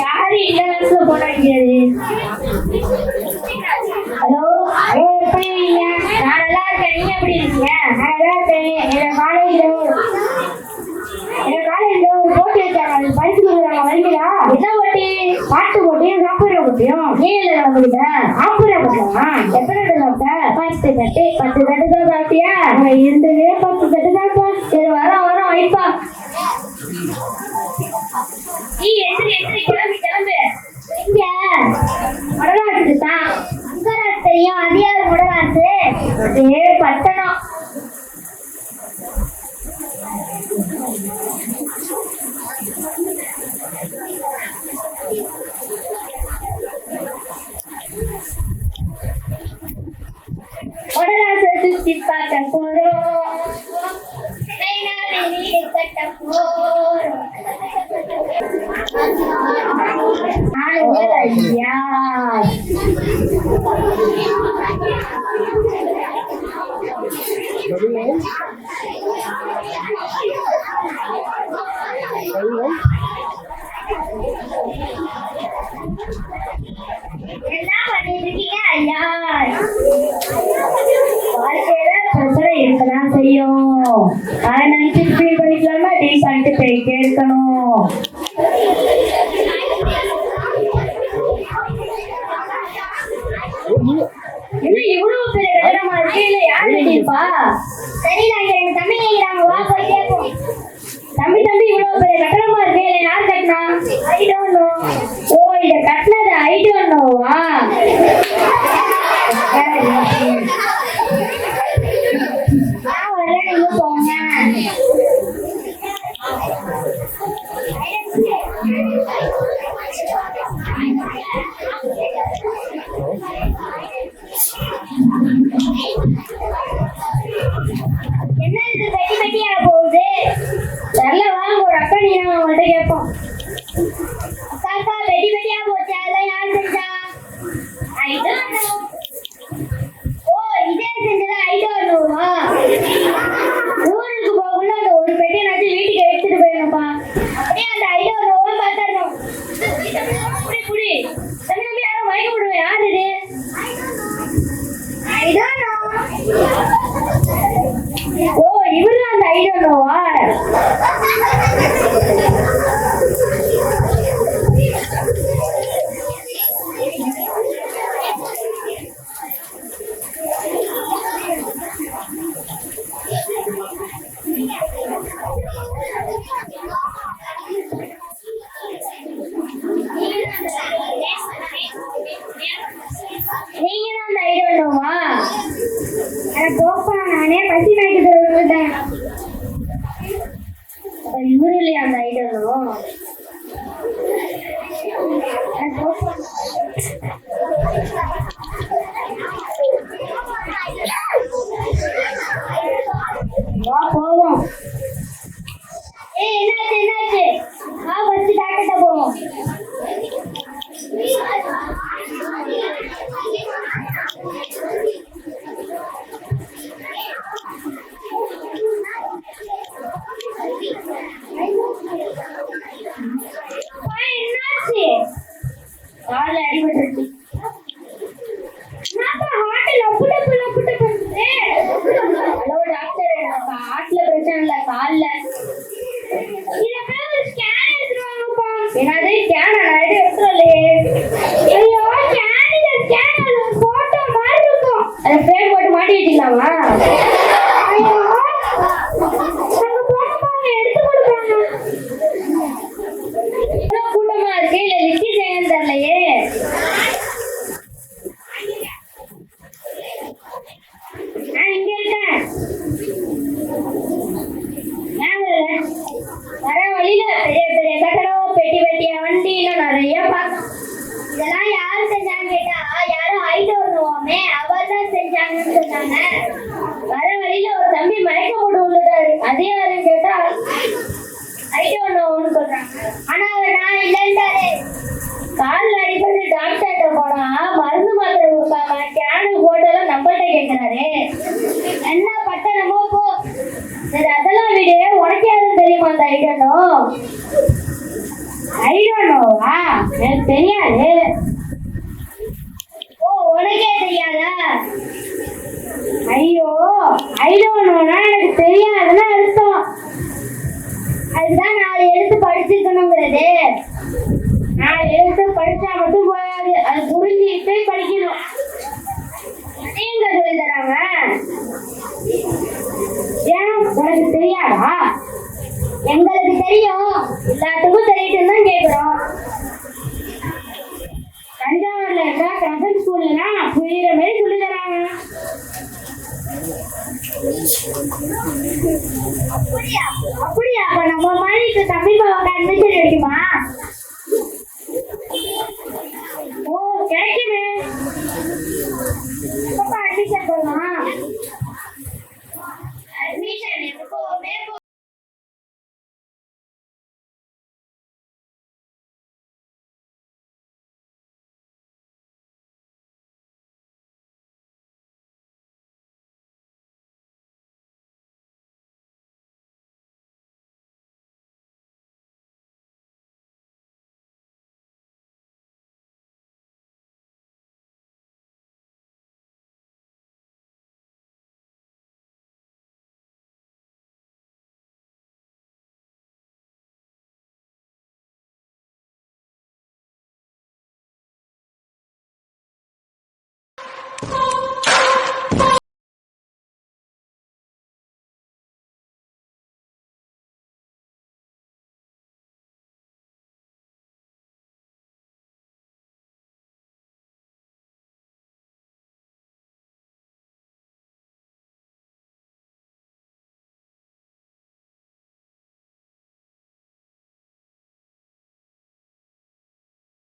யாரு இந்த நேரத்துல போனாங்க? ஹலோ, எப்படி இருக்கீங்க? நான் நல்லா இருக்கேன். நீங்க எப்படி இருக்கீங்க? நான் நல்லா இருக்கேன். எங்க காலேஜ்ல ஒரு போட்டி வச்சாங்க. அது பரிசு கொடுக்குறாங்க. வரீங்களா? என்ன போட்டி? பாட்டு போட்டியும் சாப்பிடுற போட்டியும். ஏன் இல்லை நம்மகிட்ட சாப்பிடுற போட்டியா? எத்தனை சாப்பிட்ட? 10 தட்டு. 10 தட்டு தான் சாப்பிட்டியா? இருந்ததே 10 தட்டு தான்ப்பா. சரி வரோம் வைப்பா. நீ எத்தனை கிளம்பு. இங்க மொடராசு தான். அங்கராசு தெரியும். அது யாரு மொடராசு? அதே பட்டணம். மொடராசை சுத்தி பார்க்க போறோம். என்ன பண்ணிட்டு இருக்கீங்க ஐயா? வாழ்க்கையில பிரச்சனை இருக்கதான் செய்யும். அதை நினைச்சு ஃபீல் பண்ணிக்கலாமா? டீல் பண்ணிட்டு போயிட்டே இருக்கணும். என்ன இவ்வளவு பெரிய கட்டடமா இருக்கு? இல்ல யாரு கட்டிருப்பா? தெரியல. எங்க தம்பி கேட்கிறாங்க. வா போய் கேட்போம். தம்பி இவ்வளவு பெரிய கட்டடமா இருக்கு. இல்ல யார் கட்டினா? I don't know. ஓ, இத கட்டினது ஐ டோன்ட் நோவா? நீங்க போங்க. என்ன இது பெட்டியா போகுது? தெரியல. வாங்க ஒரு அக்கா நீ நாங்க உங்கள்கிட்ட கேட்போம். அக்கா பெட்டியா போச்சு. அதான் யார் செஞ்சா? I don't know. ஓ, இதே செஞ்சதா ஐ டோன்ட் நோவா? ஊருக்கு போகல அந்த ஒரு பெட்டியை நாச்சு வீட்டுக்கு எடுத்துட்டு போயிடணும்ப்பா. அப்படியே அந்த ஐ டோன்ட் நோவா பார்த்துடணும். புடி தம்பி யாரும் மயக்க போடுவேன். யார் இது? I don't know. ஓ, இவரு அந்த ஐ டோன்ட் நோவா? நீங்க தான் அந்த ஐ டோன்ட் நோவா? போப்பா, நானே பசி நாய்க்கு சொல்லிட்டேன். இவரு இல்லையா அந்த ஐ டோன்ட் நோ? வா போவோம். என்னாச்சு? வா ஃபர்ஸ்ட் டாக்டர்ட்ட போவோம். என்னாச்சு? கால்ல அடிபட்டுருச்சு. ஹலோ டாக்டர், எனக்கு ஹார்ட்ல பிரச்சனை இல்ல, கால்ல. என்னது ஸ்கேன்? நான் எடுத்துறலையே. ஐயோ, ஸ்கேன் போட்டோ மாதிரி இருக்கும். அதை ஃப்ரேம் போட்டு மாட்டி வச்சுக்கலாமா? ஐயோ, அங்க போனோம் எடுத்து கொடுப்பாங்க. கூட்டமா இருக்கு. இல்ல லிக்கி செய்யன்னு தெரியலையே. இங்க இருக்கேன். வர வழியில பெரிய கட்டடம், பெட்டியா வண்டி எல்லாம் நிறைய பார்த்தோம். இதெல்லாம் யாரு செஞ்சான்னு கேட்டா யாரும் ஐ டோன்ட் நோவாமே, அவர் தான் செஞ்சாங்கன்னு சொன்னாங்க. வர வழியில ஒரு தம்பி மயக்க போட்டு விழுந்தாரு. அதே யாருன்னு கேட்டா ஐ டோன்ட் நோன்னு சொல்றாங்க. ஆனா அவர் நான் இல்லைன்ட்டாரு. கால்ல அடிப்பட்டு டாக்டர்கிட்ட போனா மருந்து மாத்திரை கொடுக்காம கேனு போட்டெல்லாம் நம்மள்கிட்ட கேட்கிறாரு. என்ன பட்டணமோ போ. சரி அதெல்லாம் விடு, உனக்கு யாரும் தெரியுமா அந்த ஐடோனோவா? எனக்கு தெரியாது. ஓ, உனக்கே தெரியாதா? ஐயோ, ஐடோனோனா எனக்கு தெரியாதுன்னு அர்த்தம். அதுதான் 4 எழுத்து படிச்சிருக்கணுங்கிறது. 4 எழுத்து படிச்சா மட்டும் போகாது, அது புரிஞ்சுக்கிட்டு படிக்கணும். எங்க சொல்லி தராங்க? ஏன் உனக்கு தெரியாதா? எங்களுக்கு தெரியும், எல்லாத்துக்கும் தெரியட்டும் தான் கேட்கிறோம். தஞ்சாவூர்ல இருக்க கிரசன் ஸ்கூல்ல புரியுற மாதிரி சொல்லி தராங்க. அப்படியா? அப்ப நம்ம மாதிரி தமிழ் பாவம் அட்மிஷன் கிடைக்குமா?